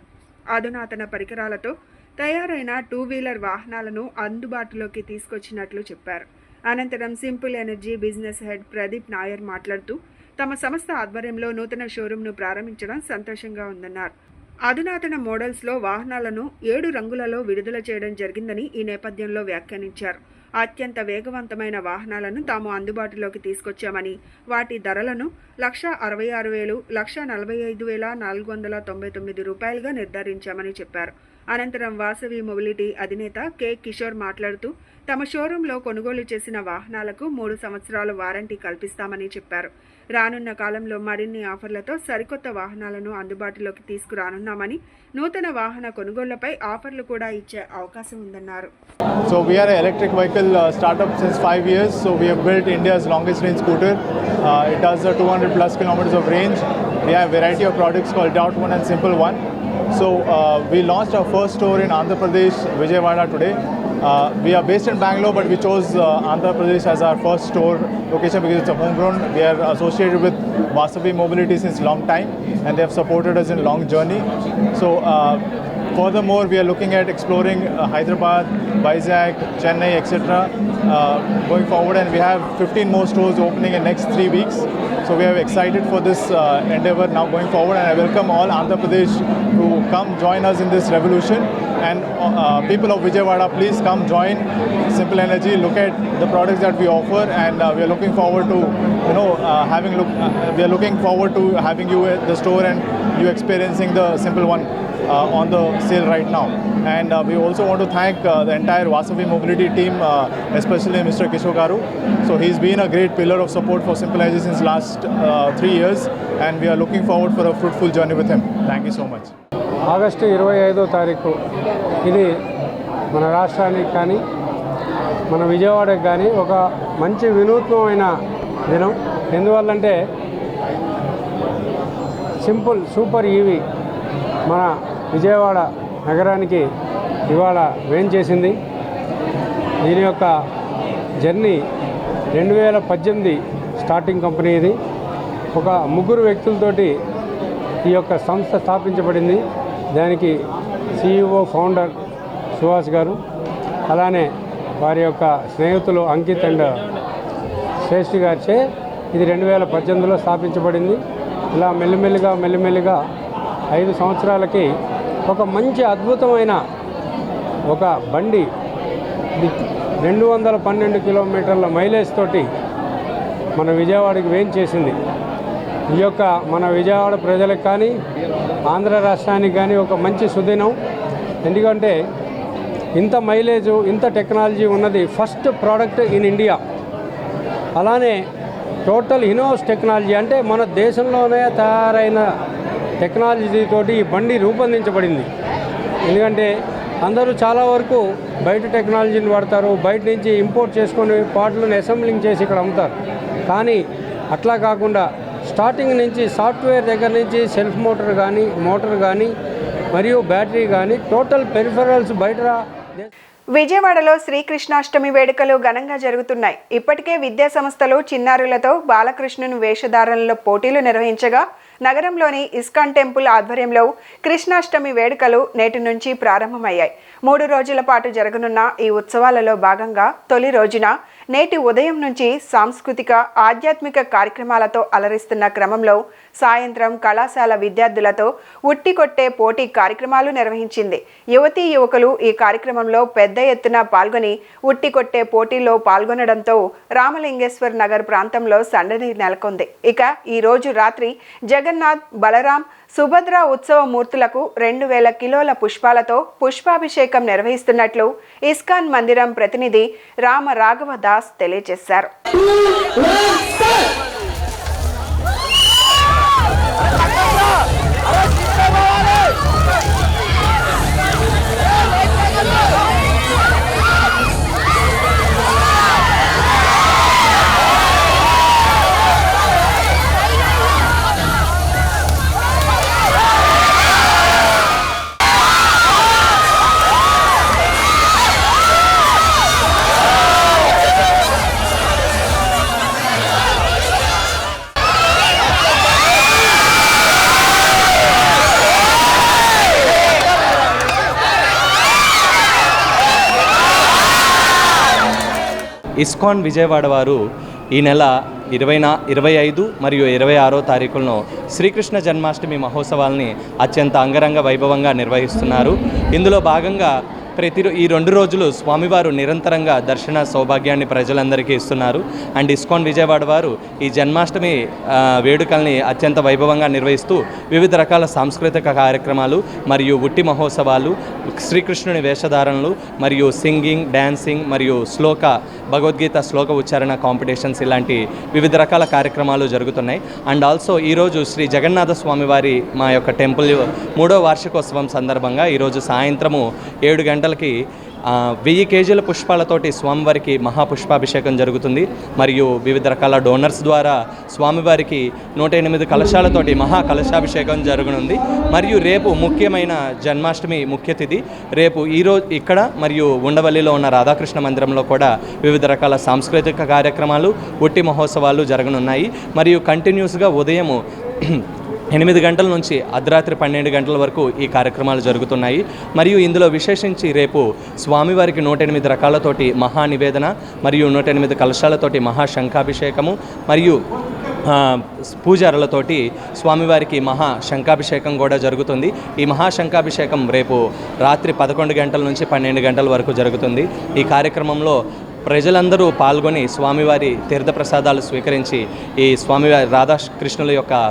S1: అధునాతన పరికరాలతో తయారైన 2 వీలర్ వాహనాలను అందుబాటులోకి తీసుకొచ్చినట్లు చెప్పారు. అనంతరం simple energy business head Pradeep Nair మాట్లాడుతూ తమ సంస్థ ఆధ్వర్యంలో నూతన షోరూంను ప్రారంభించడం సంతోషంగా ఉందన్నారు. అధునాతన మోడల్స్లో వాహనాలను 7 రంగులలో విడుదల చేయడం జరిగిందని ఈ నేపథ్యంలో వ్యాఖ్యానించారు. అత్యంత వేగవంతమైన వాహనాలను తాము అందుబాటులోకి తీసుకొచ్చామని, వాటి ధరలను ₹1,66,000, ₹1,45,499 నిర్ధారించామని చెప్పారు. అనంతరం వాసవి మొబిలిటీ అధినేత K. కిషోర్ మాట్లాడుతూ తమ షోరూంలో కొనుగోలు చేసిన వాహనాలకు 3 సంవత్సరాల వారంటీ కల్పిస్తామని చెప్పారు. రానున్న కాలంలో మరిన్ని ఆఫర్లతో సరికొత్త వాహనాలను అందుబాటులోకి తీసుకురానున్నామని, నూతన వాహన కొనుగోళ్లపై ఆఫర్లు కూడా ఇచ్చే అవకాశం ఉందన్నారు.
S11: So we are an electric vehicle startup since 5 years. So we have built India's longest range scooter. It has 200 plus kilometers of range. We have a variety of products called Dot One and Simple One. So we launched our first store in Andhra Pradesh, Vijayawada today. We are based in Bangalore, but we chose Andhra Pradesh as our first store location because it's a homegrown. We are associated with Vasavi Mobility since long time, and they have supported us in long journey. So furthermore, we are looking at exploring Hyderabad, Vizag, Chennai, etc. Going forward, and we have 15 more stores opening in next 3 weeks. So we are excited for this endeavor now going forward, and I welcome all Andhra Pradesh to come join us in this revolution. And people of Vijayawada, please come join Simple Energy. Look at the products that we offer, and we are looking forward to we are looking forward to having you at the store and you experiencing the Simple One on the sale right now. And we also want to thank the entire Vasavi Mobility team, especially Mr. Kishore Garu. So he's been a great pillar of support for Simple Energy since last 3 years, and we are looking forward for a fruitful journey with him. Thank you so much.
S12: August 25వ తారీఖు ఇది మన రాష్ట్రానికి కానీ మన విజయవాడకి కానీ ఒక మంచి వినూత్నమైన దినం. ఎందువల్లంటే సింపుల్ సూపర్ ఈవీ మన విజయవాడ నగరానికి ఇవాళ వేంచేసింది. దీని యొక్క జర్నీ 2018 స్టార్టింగ్ కంపెనీ ఇది. ఒక ముగ్గురు వ్యక్తులతోటి ఈ యొక్క సంస్థ స్థాపించబడింది. దానికి CEO ఫౌండర్ సుహాస్ గారు, అలానే వారి యొక్క స్నేహితులు అంకిత్ అండ్ శ్రేష్ఠి గారిచే ఇది 2018లో స్థాపించబడింది. ఇలా మెల్లిమెల్లిగా 5 సంవత్సరాలకి ఒక మంచి అద్భుతమైన ఒక బండి 212 కిలోమీటర్ల మైలేజ్ తోటి మన విజయవాడకి వేంచేసింది. ఈ యొక్క మన విజయవాడ ప్రజలకు కానీ ఆంధ్ర రాష్ట్రానికి కానీ ఒక మంచి సుదినం. ఎందుకంటే ఇంత మైలేజు ఇంత టెక్నాలజీ ఉన్నది ఫస్ట్ ప్రోడక్ట్ ఇన్ ఇండియా. అలానే టోటల్ ఇన్నోవేస్ టెక్నాలజీ అంటే మన దేశంలోనే తయారైన టెక్నాలజీతోటి ఈ బండి రూపొందించబడింది. ఎందుకంటే అందరూ చాలా వరకు బయట టెక్నాలజీని వాడతారు, బయట నుంచి ఇంపోర్ట్ చేసుకొని పార్ట్లను అసెంబ్లింగ్ చేసి ఇక్కడ అమ్ముతారు. కానీ అట్లా కాకుండా స్టార్టింగ్ నుంచి సాఫ్ట్వేర్ దగ్గర నుంచి సెల్ఫ్ మోటార్ కానీ మరియు బ్యాటరీ కానీ టోటల్ పెరిఫెరల్స్ బయట.
S1: విజయవాడలో శ్రీకృష్ణాష్టమి వేడుకలు ఘనంగా జరుగుతున్నాయి. ఇప్పటికే విద్యా సంస్థలు చిన్నారులతో బాలకృష్ణుని వేషధారణలో పోటీలు నిర్వహించగా నగరంలోని ఇస్కాన్ టెంపుల్ ఆధ్వర్యంలో కృష్ణాష్టమి వేడుకలు నేటి నుంచి ప్రారంభమయ్యాయి. 3 రోజుల పాటు జరగనున్న ఈ ఉత్సవాలలో భాగంగా తొలి రోజున నేటి ఉదయం నుంచి సాంస్కృతిక ఆధ్యాత్మిక కార్యక్రమాలతో అలరిస్తున్న క్రమంలో సాయంత్రం కళాశాల విద్యార్థులతో ఉట్టి కొట్టే పోటీ కార్యక్రమాలు నిర్వహించింది. యువతీ యువకులు ఈ కార్యక్రమంలో పెద్ద ఎత్తున పాల్గొని ఉట్టి కొట్టే పోటీలో పాల్గొనడంతో రామలింగేశ్వర్ నగర్ ప్రాంతంలో సందడి నెలకొంది. ఇక ఈ రోజు రాత్రి జగన్నాథ్, బలరాం, సుభద్ర ఉత్సవ మూర్తులకు 2000 కిలోల పుష్పాలతో పుష్పాభిషేకం నిర్వహిస్తున్నట్లు ఇస్కాన్ మందిరం ప్రతినిధి రామ రాఘవ దాస్ తెలియజేశారు.
S13: ఇస్కాన్ విజయవాడ వారు ఈ నెల 25 మరియు 26 తారీఖులను శ్రీకృష్ణ జన్మాష్టమి మహోత్సవాల్ని అత్యంత అంగరంగ వైభవంగా నిర్వహిస్తున్నారు. ఇందులో భాగంగా ఈ 2 రోజులు స్వామివారు నిరంతరంగా దర్శన సౌభాగ్యాన్ని ప్రజలందరికీ ఇస్తున్నారు. అండ్ ఇస్కాన్ విజయవాడ వారు ఈ జన్మాష్టమి వేడుకల్ని అత్యంత వైభవంగా నిర్వహిస్తూ వివిధ రకాల సాంస్కృతిక కార్యక్రమాలు మరియు ఉట్టి మహోత్సవాలు, శ్రీకృష్ణుని వేషధారణలు మరియు సింగింగ్, డ్యాన్సింగ్ మరియు భగవద్గీత శ్లోక ఉచ్చారణ కాంపిటీషన్స్ ఇలాంటి వివిధ రకాల కార్యక్రమాలు జరుగుతున్నాయి. అండ్ ఆల్సో ఈరోజు శ్రీ జగన్నాథ స్వామి వారి మా యొక్క టెంపుల్ 3వ వార్షికోత్సవం సందర్భంగా ఈరోజు సాయంత్రము 7 గంటలకి 1000 కేజీల పుష్పాలతోటి స్వామివారికి మహాపుష్పాభిషేకం జరుగుతుంది. మరియు వివిధ రకాల డోనర్స్ ద్వారా స్వామివారికి 108 కలశాలతోటి మహా కలశాభిషేకం జరగనుంది. మరియు రేపు ముఖ్యమైన జన్మాష్టమి ముఖ్య తిథి. రేపు ఈరోజు ఇక్కడ మరియు ఉండవల్లిలో ఉన్న రాధాకృష్ణ మందిరంలో కూడా వివిధ రకాల సాంస్కృతిక కార్యక్రమాలు, ఒట్టి మహోత్సవాలు జరగనున్నాయి. మరియు కంటిన్యూస్గా ఉదయము 8 గంటల నుంచి అర్ధరాత్రి 12 గంటల వరకు ఈ కార్యక్రమాలు జరుగుతున్నాయి. మరియు ఇందులో విశేషించి రేపు స్వామివారికి 108 రకాలతోటి మహా నివేదన మరియు 108 కలశాలతోటి మహా శంఖాభిషేకము మరియు పూజారులతోటి స్వామివారికి మహా శంఖాభిషేకం కూడా జరుగుతుంది. ఈ మహా శంఖాభిషేకం రేపు రాత్రి 11 గంటల నుంచి 12 గంటల వరకు జరుగుతుంది. ఈ కార్యక్రమంలో ప్రజలందరూ పాల్గొని స్వామివారి తీర్థప్రసాదాలు స్వీకరించి ఈ స్వామివారి రాధాకృష్ణుల యొక్క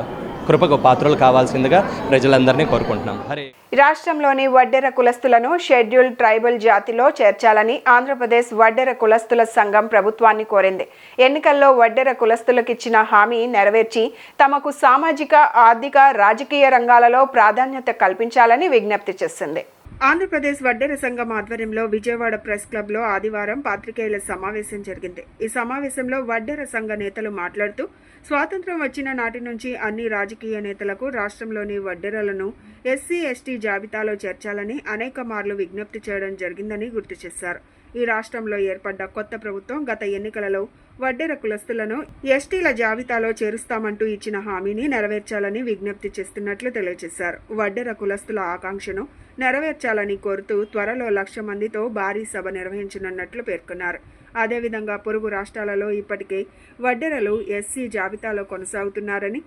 S13: కృపకు పాత్రలు కావాల్సిందిగా ప్రజలందరినీ కోరుకుంటున్నాం. హరే.
S1: రాష్ట్రంలోని వడ్డెర కులస్తులను షెడ్యూల్డ్ ట్రైబల్ జాతిలో చేర్చాలని ఆంధ్రప్రదేశ్ వడ్డెర కులస్తుల సంఘం ప్రభుత్వాన్ని కోరింది. ఎన్నికల్లో వడ్డెర కులస్తులకిచ్చిన హామీ నెరవేర్చి తమకు సామాజిక, ఆర్థిక, రాజకీయ రంగాలలో ప్రాధాన్యత కల్పించాలని విజ్ఞప్తి చేసింది. ఆంధ్రప్రదేశ్ వడ్డెర సంఘం ఆధ్వర్యంలో విజయవాడ ప్రెస్ క్లబ్లో ఆదివారం పాత్రికేయుల సమావేశం జరిగింది. ఈ సమావేశంలో వడ్డెర సంఘ నేతలు మాట్లాడుతూ స్వాతంత్ర్యం వచ్చిన నాటి నుంచి అన్ని రాజకీయ నేతలకు రాష్ట్రంలోని వడ్డెరలను ఎస్సీ, ఎస్టీ జాబితాలో చేర్చాలని అనేక మార్లు విజ్ఞప్తి చేయడం జరిగిందని గుర్తు చేశారు. ఈ రాష్ట్రంలో ఏర్పడ్డ కొత్త ప్రభుత్వం గత ఎన్నికలలో వడ్డెర కులస్తులను ఎస్టీల జాబితాలో చేరుస్తామంటూ ఇచ్చిన హామీని నెరవేర్చాలని విజ్ఞప్తి చేస్తున్నట్లు తెలియజేశారు. వడ్డెర కులస్తుల ఆకాంక్షను నెరవేర్చాలని కోరుతూ త్వరలో 1,00,000 మందితో భారీ సభ నిర్వహించనున్నట్లు పేర్కొన్నారు. అదేవిధంగా పొరుగు రాష్ట్రాలలో ఇప్పటికే వడ్డెరలు ఎస్సీ జాబితాలో కొనసాగుతున్నారని,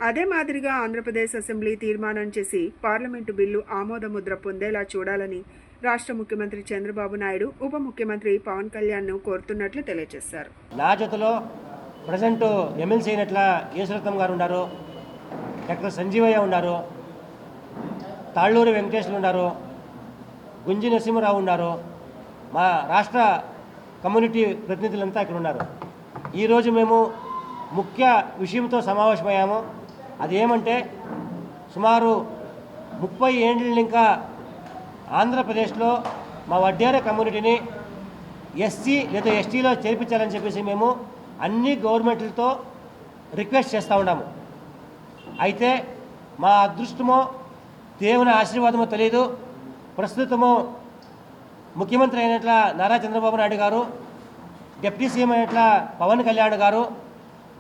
S1: అదే మాదిరిగా ఆంధ్రప్రదేశ్ అసెంబ్లీ తీర్మానం చేసి పార్లమెంటు బిల్లు ఆమోదముద్ర పొందేలా చూడాలని రాష్ట్ర ముఖ్యమంత్రి చంద్రబాబు నాయుడు, ఉప ముఖ్యమంత్రి పవన్ కళ్యాణ్ను కోరుతున్నట్లు తెలియజేశారు.
S14: నా జతలో ప్రజెంట్ ఎమ్మెల్సీ అయినట్ల యేసురత్నం గారు ఉన్నారు, డాక్టర్ సంజీవయ్య ఉన్నారు, తాళ్ళూరి వెంకటేశ్వరు ఉన్నారు, గుంజి నరసింహరావు ఉన్నారు, మా రాష్ట్ర కమ్యూనిటీ ప్రతినిధులంతా ఇక్కడ ఉన్నారు. ఈరోజు మేము ముఖ్య విషయంతో సమావేశమయ్యాము. అది ఏమంటే సుమారు 30 ఏళ్ళు ఇంకా ఆంధ్రప్రదేశ్లో మా వడ్డేర కమ్యూనిటీని ఎస్సీ లేదా ఎస్టీలో చేర్పించాలని చెప్పేసి మేము అన్ని గవర్నమెంట్లతో రిక్వెస్ట్ చేస్తూ ఉన్నాము. అయితే మా అదృష్టమో దేవుని ఆశీర్వాదమో తెలియదు, ప్రస్తుతము ముఖ్యమంత్రి అయినట్ల నారా చంద్రబాబు నాయుడు గారు, డిప్యూటీ సీఎం అయినట్ల పవన్ కళ్యాణ్ గారు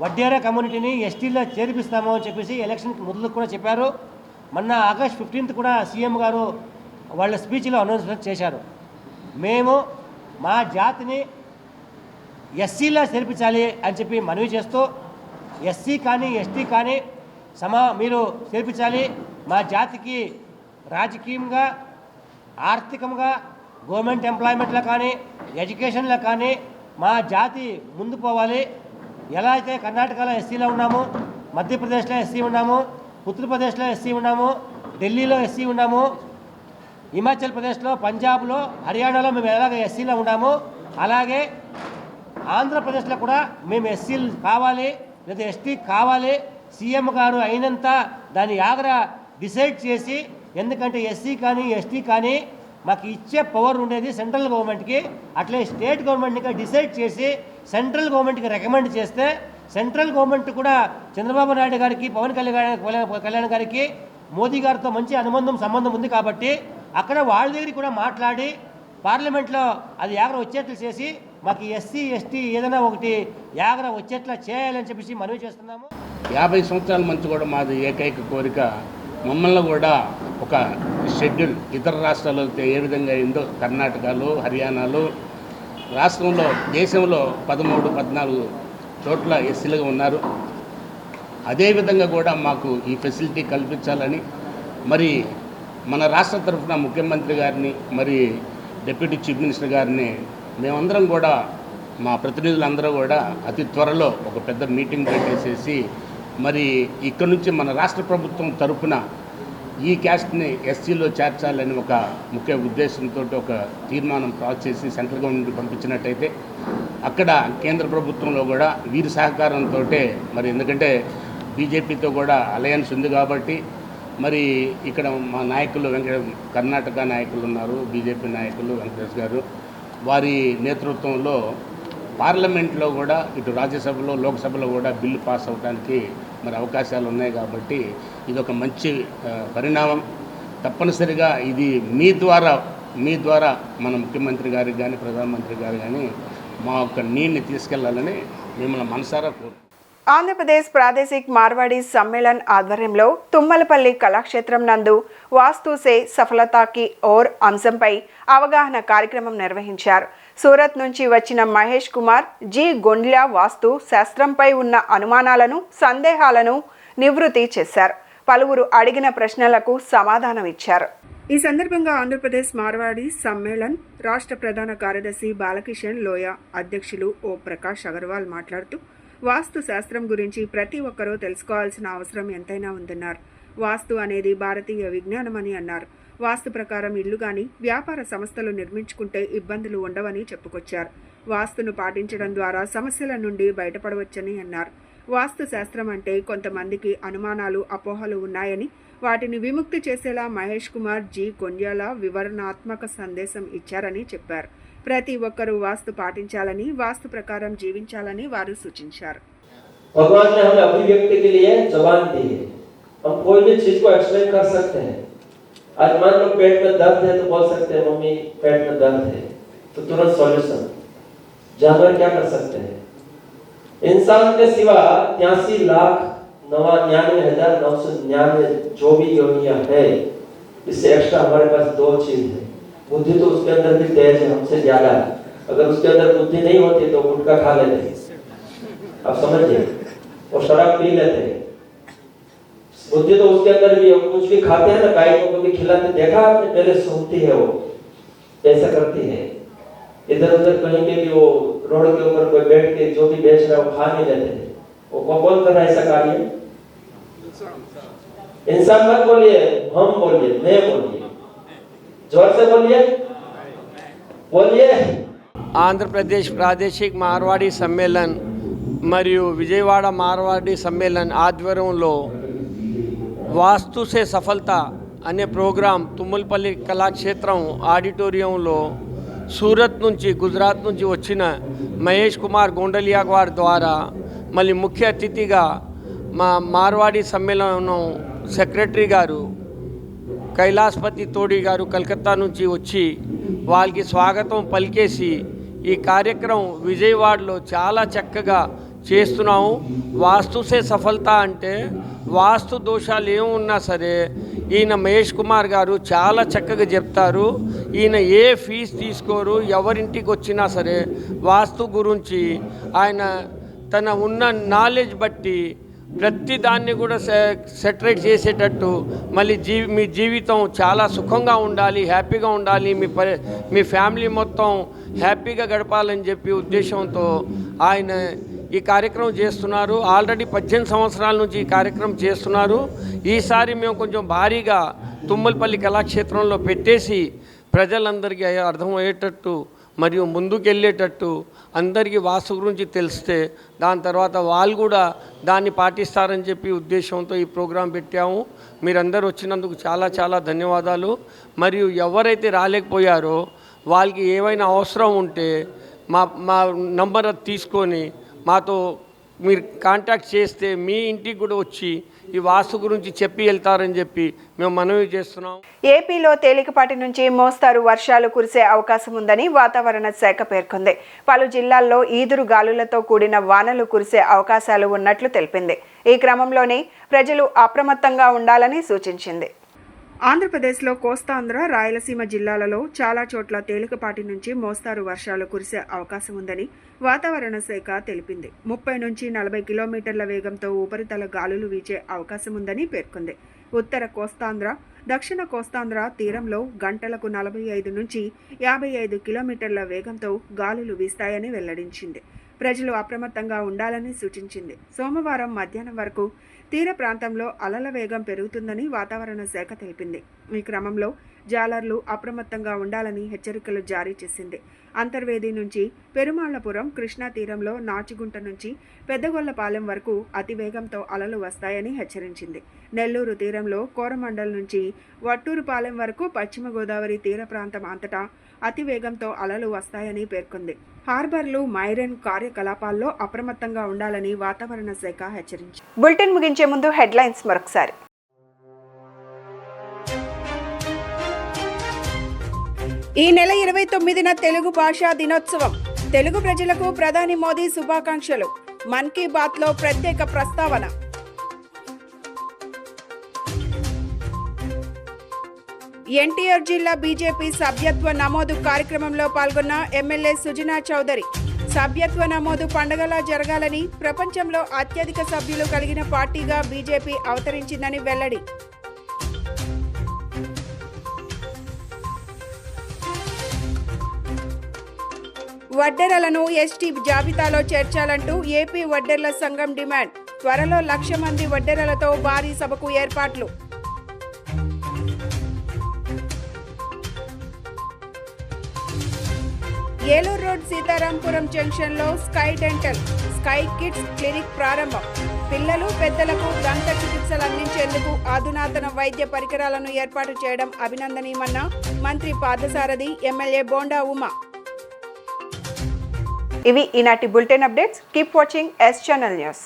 S14: వడ్డేర కమ్యూనిటీని ఎస్టీలో చేర్పిస్తాము అని చెప్పేసి ఎలక్షన్కి మొదలు కూడా చెప్పారు. మొన్న ఆగస్ట్ 15th కూడా సీఎం గారు వాళ్ళ స్పీచ్లో అనౌన్స్మెంట్ చేశారు. మేము మా జాతిని ఎస్సీలో చేర్పించాలి అని చెప్పి మనవి చేస్తూ ఎస్సీ కానీ ఎస్టీ కానీ మీరు చేర్పించాలి. మా జాతికి రాజకీయంగా, ఆర్థికంగా, గవర్నమెంట్ ఎంప్లాయ్మెంట్లో కానీ, ఎడ్యుకేషన్లో కానీ మా జాతి ముందు పోవాలి. ఎలా అయితే కర్ణాటకలో ఎస్సీలో ఉన్నాము, మధ్యప్రదేశ్లో ఎస్సీ ఉన్నాము, ఉత్తరప్రదేశ్లో ఎస్సీ ఉన్నాము, ఢిల్లీలో ఎస్సీ ఉన్నాము, హిమాచల్ ప్రదేశ్లో, పంజాబ్లో, హర్యానాలో మేము ఎలాగ ఎస్సీలో ఉన్నాము, అలాగే ఆంధ్రప్రదేశ్లో కూడా మేము ఎస్సీలు కావాలి లేదా ఎస్టీ కావాలి. సీఎం గారు అయినంత దాన్ని ఆగ్రా డిసైడ్ చేసి, ఎందుకంటే ఎస్సీ కానీ ఎస్టీ కానీ మాకు ఇచ్చే పవర్ ఉండేది సెంట్రల్ గవర్నమెంట్కి, అట్లే స్టేట్ గవర్నమెంట్కి డిసైడ్ చేసి సెంట్రల్ గవర్నమెంట్కి రికమెండ్ చేస్తే సెంట్రల్ గవర్నమెంట్ కూడా చంద్రబాబు నాయుడు గారికి, పవన్ కళ్యాణ్ గారికి, మోదీ గారితో మంచి సంబంధం ఉంది కాబట్టి అక్కడ వాళ్ళ దగ్గరికి కూడా మాట్లాడి పార్లమెంట్లో అది యాగర వచ్చేట్లు చేసి మాకు ఎస్సీ ఎస్టీ ఏదైనా ఒకటి యాగర వచ్చేట్లా చేయాలని చెప్పేసి మనవి చేస్తున్నాము.
S15: 50 సంవత్సరాల నుంచి కూడా మాది ఏకైక కోరిక, మమ్మల్ని కూడా ఒక షెడ్యూల్ ఇతర రాష్ట్రాల్లో ఏ విధంగా అయిందో కర్ణాటకలో, హర్యానాలో, రాష్ట్రంలో, దేశంలో 13-14 చోట్ల ఎస్సీలుగా ఉన్నారు. అదేవిధంగా కూడా మాకు ఈ ఫెసిలిటీ కల్పించాలని మరి మన రాష్ట్ర తరఫున ముఖ్యమంత్రి గారిని, మరి డిప్యూటీ చీఫ్ మినిస్టర్ గారిని మేమందరం కూడా, మా ప్రతినిధులందరూ కూడా అతి త్వరలో ఒక పెద్ద మీటింగ్ పెట్టేసేసి మరి ఇక్కడ నుంచి మన రాష్ట్ర ప్రభుత్వం తరఫున ఈ క్యాస్ట్ని ఎస్సీలో చేర్చాలని ఒక ముఖ్య ఉద్దేశంతో ఒక తీర్మానం పాస్ చేసి సెంట్రల్ గవర్నమెంట్ పంపించినట్టయితే అక్కడ కేంద్ర ప్రభుత్వంలో కూడా వీరి సహకారంతో, మరి ఎందుకంటే బీజేపీతో కూడా అలయన్స్ ఉంది కాబట్టి మరి ఇక్కడ మా నాయకులు కర్ణాటక నాయకులు ఉన్నారు, బీజేపీ నాయకులు వెంకటేష్ గారు, వారి నేతృత్వంలో పార్లమెంట్లో కూడా ఇటు రాజ్యసభలో లోక్సభలో కూడా బిల్లు పాస్ అవడానికి మరి అవకాశాలు ఉన్నాయి. కాబట్టి ఇది ఒక మంచి పరిణామం. తప్పనిసరిగా ఇది మీ ద్వారా మన ముఖ్యమంత్రి గారికి కానీ ప్రధానమంత్రి గారు కానీ మా యొక్క నీడ్ని తీసుకెళ్లాలని మిమ్మల్ని మనసారా కోరుకుంటున్నాను.
S1: ఆంధ్రప్రదేశ్ ప్రాదేశిక్ మార్వాడి సమ్మేళన్ ఆధ్వర్యంలో తుమ్మలపల్లి కళాక్షేత్రం నందు వాస్తు సే సఫలతాకి ఓర్ అంశంపై అవగాహన కార్యక్రమం నిర్వహించారు. సూరత్ నుంచి వచ్చిన మహేష్ కుమార్ జీ గొండ్లా వాస్తు శాస్త్రంపై ఉన్న అనుమానాలను, సందేహాలను నివృత్తి చేశారు. పలువురు అడిగిన ప్రశ్నలకు సమాధానం ఇచ్చారు. ఈ సందర్భంగా ఆంధ్రప్రదేశ్ మార్వాడి సమ్మేళన్ రాష్ట్ర ప్రధాన కార్యదర్శి బాలకిషన్ లోయ, అధ్యక్షులు ఓ ప్రకాష్ అగర్వాల్ మాట్లాడుతూ వాస్తు శాస్త్రం గురించి ప్రతి ఒక్కరూ తెలుసుకోవాల్సిన అవసరం ఎంతైనా ఉందన్నారు. వాస్తు అనేది భారతీయ విజ్ఞానం అని అన్నారు. వాస్తు ప్రకారం ఇల్లు గాని వ్యాపార సంస్థలు నిర్మించుకుంటే ఇబ్బందులు ఉండవని చెప్పుకొచ్చారు. వాస్తును పాటించడం ద్వారా సమస్యల నుండి బయటపడవచ్చని అన్నారు. వాస్తు శాస్త్రం అంటే కొంతమందికి అనుమానాలు, అపోహలు ఉన్నాయని వాటిని విముక్తి చేసేలా మహేష్ కుమార్ జీ కొండ్యాల వివరణాత్మక సందేశం ఇచ్చారని చెప్పారు. ప్రతి ఒక్కరూ వాస్తు పాటించాలని, వాస్తు ప్రకారం జీవించాలని వారు సూచించారు.
S16: भगवान ने हमें अभिव्यक्ति के लिए जबान दी है. हम कोई भी चीज को एक्सप्लेन कर सकते हैं. आज मान लो पेट में दर्द है तो बोल सकते हैं मम्मी पेट में दर्द है, तो तुरंत सॉल्यूशन. जानवर क्या कर सकते हैं? इंसान के सिवा 83,99,999 जो भी योनियां है, इससे एक्स्ट्रा हमारे पास दो चीज है. बुद्धि तो उसके अंदर भी तेज है, हमसे ज्यादा है. अगर उसके अंदर बुद्धि नहीं होती तो गुटखा खा लेते, आप समझिए, और शराब पी लेते. बुद्धि तो उसके अंदर भी है. कुछ भी खाते हैं ना, गाय को भी खिलाते, देखा आपने, पहले सूंघती है, वो ऐसा करती है. इधर उधर कहीं पे भी वो रोड के ऊपर कोई बैठ के जो भी बेच रहा है वो खा नहीं लेते. वो कौन कर रहा है ऐसा कार्य? इंसान मत बोलिए, हम बोलिए, मैं बोलिए, जोर से बोलिए.
S17: ఆంధ్రప్రదేశ్ ప్రాదేశిక్ మార్వాడి సమ్మేళన్ మరియు విజయవాడ మార్వాడి సమ్మేళన్ ఆధ్వర్యంలో వాస్తు సే సఫలత అనే ప్రోగ్రాం తుమ్మలపల్లి కళాక్షేత్రం ఆడిటోరియంలో సూరత్ నుంచి, గుజరాత్ నుంచి వచ్చిన మహేష్ కుమార్ గొండలియా గారి ద్వారా మళ్ళీ ముఖ్య అతిథిగా మా మార్వాడి సమ్మేళనం సెక్రటరీ గారు కైలాసపతి తోడి గారు కలకత్తా నుంచి వచ్చి వాళ్ళకి స్వాగతం పలికేసి ఈ కార్యక్రమం విజయవాడలో చాలా చక్కగా చేస్తున్నాము. వాస్తుసే సఫలత అంటే వాస్తు దోషాలు ఏమున్నా సరే ఈయన మహేష్ కుమార్ గారు చాలా చక్కగా చెప్తారు. ఈయన ఏ ఫీజు తీసుకోరు. ఎవరింటికి వచ్చినా సరే వాస్తు గురించి ఆయన తన ఉన్న నాలెడ్జ్ బట్టి ప్రతి దాన్ని కూడా సెటరేట్ చేసేటట్టు మళ్ళీ మీ జీవితం చాలా సుఖంగా ఉండాలి, హ్యాపీగా ఉండాలి, మీ ఫ్యామిలీ మొత్తం హ్యాపీగా గడపాలని చెప్పి ఉద్దేశంతో ఆయన ఈ కార్యక్రమం చేస్తున్నారు. ఆల్రెడీ 18 సంవత్సరాల నుంచి ఈ కార్యక్రమం చేస్తున్నారు. ఈసారి మేము కొంచెం భారీగా తుమ్మలపల్లి కళాక్షేత్రంలో పెట్టేసి ప్రజలందరికీ అర్థమయ్యేటట్టు మరియు ముందుకెళ్ళేటట్టు అందరికీ వాస్తు గురించి తెలిస్తే దాని తర్వాత వాళ్ళు కూడా దాన్ని పాటిస్తారని చెప్పి ఉద్దేశంతో ఈ ప్రోగ్రాం పెట్టాము. మీరందరూ వచ్చినందుకు చాలా చాలా ధన్యవాదాలు. మరియు ఎవరైతే రాలేకపోయారో వాళ్ళకి ఏమైనా అవసరం ఉంటే మా నంబర్ తీసుకొని మాతో మీరు కాంటాక్ట్ చేస్తే మీ ఇంటికి కూడా వచ్చి ఈ వాస్తు గురించి చెప్పి వెళ్తారని చెప్పి మేము మనవి చేస్తున్నాం.
S1: ఏపీలో తేలికపాటి నుంచి మోస్తారు వర్షాలు కురిసే అవకాశం ఉందని వాతావరణ శాఖ పేర్కొంది. పలు జిల్లాల్లో ఈదురు గాలులతో కూడిన వానలు కురిసే అవకాశాలు ఉన్నట్లు తెలిపింది. ఈ క్రమంలోనే ప్రజలు అప్రమత్తంగా ఉండాలని సూచించింది. ఆంధ్రప్రదేశ్లో కోస్తాంధ్ర, రాయలసీమ జిల్లాలలో చాలా చోట్ల తేలికపాటి నుంచి మోస్తారు వర్షాలు కురిసే అవకాశం ఉందని వాతావరణ శాఖ తెలిపింది. 30 నుంచి 40 కిలోమీటర్ల వేగంతో ఉపరితల గాలులు వీచే అవకాశం ఉందని పేర్కొంది. ఉత్తర కోస్తాంధ్ర, దక్షిణ కోస్తాంధ్ర తీరంలో గంటలకు 45 నుంచి 55 కిలోమీటర్ల వేగంతో గాలులు వీస్తాయని వెల్లడించింది. ప్రజలు అప్రమత్తంగా ఉండాలని సూచించింది. సోమవారం మధ్యాహ్నం వరకు తీర ప్రాంతంలో అలల వేగం పెరుగుతుందని వాతావరణ శాఖ తెలిపింది. ఈ క్రమంలో జాలర్లు అప్రమత్తంగా ఉండాలని హెచ్చరికలు జారీ చేసింది. అంతర్వేది నుంచి పెరుమాళ్లపురం కృష్ణా తీరంలో నాచిగుంట నుంచి పెద్దగొల్లపాలెం వరకు అతివేగంతో అలలు వస్తాయని హెచ్చరించింది. నెల్లూరు తీరంలో కోరమండల్ నుంచి వట్టూరుపాలెం వరకు పశ్చిమ గోదావరి తీర ప్రాంతం అంతటా అతివేగంతో అలలు వస్తాయని పేర్కొంది. హార్బర్లు, మైరన్ కార్యకలాపాల్లో అప్రమత్తంగా ఉండాలని వాతావరణ శాఖ హెచ్చరించింది. బులెటిన్ ముగించే ముందు హెడ్లైన్స్ మరొకసారి. ఈ నెల 29న తెలుగు భాషా దినోత్సవం. తెలుగు ప్రజలకు ప్రధాని మోదీ శుభాకాంక్షలు. మన్ కీ బాత్లో ప్రత్యేక ప్రస్తావన. ఎన్టీఆర్ జిల్లా బీజేపీ సభ్యత్వ నమోదు కార్యక్రమంలో పాల్గొన్న ఎమ్మెల్యే సుజనా చౌదరి. సభ్యత్వ నమోదు పండుగలా జరగాలని, ప్రపంచంలో అత్యధిక సభ్యులు కలిగిన పార్టీగా బీజేపీ అవతరించిందని వెల్లడి. వడ్డెరలను ఎస్టీ జాబితాలో చేర్చాలంటూ ఏపీ వడ్డెర్ల సంఘం డిమాండ్. త్వరలో 1,00,000 మంది వడ్డెరలతో భారీ సభకు ఏర్పాట్లు. ఏలూరు రోడ్ సీతారాంపురం జంక్షన్లో sky dental, sky kids clinic ప్రారంభం. పిల్లలు, పెద్దలకు దంత చికిత్సలు అందించేందుకు అధునాతన వైద్య పరికరాలను ఏర్పాటు చేయడం అభినందనీయమన్న మంత్రి పార్థసారథి, ఎమ్మెల్యే బోండా ఉమా. ఇవి ఈనాటి bulletin updates. Keep watching S channel news.